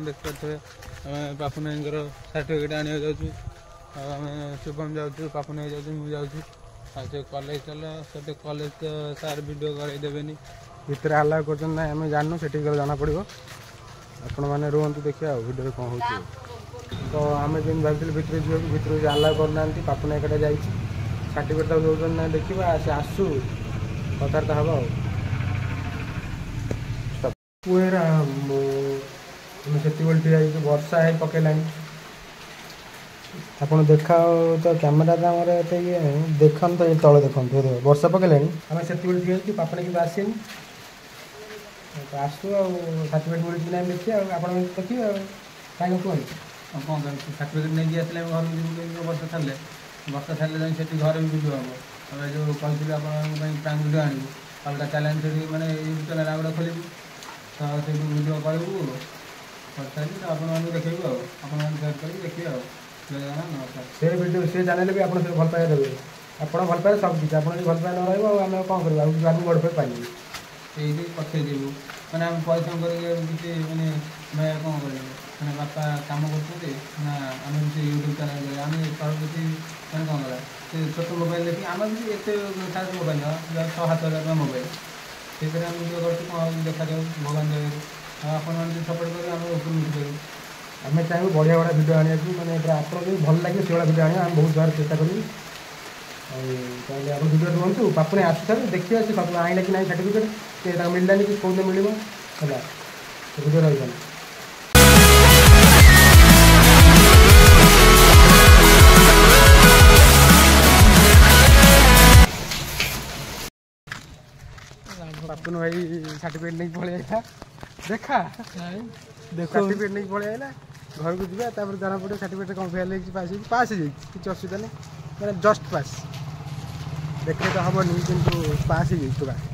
देखिए आम पापुन भाई सर्टिफिकेट आने जाऊँ आम शुभम जाऊँ पापुन भाई जाऊँ मुझे जाऊँ कॉलेज चल से कॉलेज तो सार वीडियो करदेनि भितर आला कर आम जानू से जना पड़ो आपण मैंने रुहतु देखिए भिडियो कौन हो तो आम जमी भाई भितर भितर आला करना पापुन भाई जा सर्टिफिकेट दौन ना देखा से आसू कथबार्ता हम पुएरा से ठिया वर्षा है पकेला आप देखा तो कैमेरा तो ये देखन तो ये तले देखते वर्षा पकेला आम से ठिया पापन कि आसे आसू सर्टिफिकेट मिलती ना देखिए आप देखिए कहीं कहते कौन सर्टिफिकेट नहीं आसे घर वर्षा छाड़े वर्षा छाड़े जाए घर भी वीडियो हम जो कहते आप प्रांक वीडियो आणु अलग चैलेंज से मैंने यूट्यूब चैनल आगे खोलू तो से वीडियो करूँ सारी तो आपको देखू सेयर कर देखिए से वीडियो से चैनल भी आप भल पाए देवे आप भल पाए सब किसी आप भल पाए न रहा कौन कर आगे बढ़ पे पाइबू ये पठेदेबू मैंने आम परिश्रम कर मैं कौन कर बापा कम करना आम भी यूट्यूब चैनल आम सब किसी मैंने कौन करा से छोट मोबाइल देखिए आम भी एत खास मोबाइल 6,000 मोबाइल से आम वीडियो कर देखा जाऊ भगवान देवे आप सपोर्ट कर आम ऊपर उठिपारू आम चाहूँ बढ़िया बढ़िया वीडियो आने मैंने आपको जो भल लगे से वीडियो आने आम बहुत बार चेष्टा करूँ आप वीडियो रुहतु पापुन आसू देखिए से सब आईला कि ना सर्टिफिकेट मिललानी कि कौन मिल वीडियो रही पापुन भाई सर्टिफिकेट नहीं पलि आईला देखा सर्टिफिकेट नहीं पलि आईला घर को जावा जना पड़े सर्टिफिकेट कौन फेल पास किसी असुविधा नहीं मैंने जस्ट पास देखने तो हेनी कि पास हो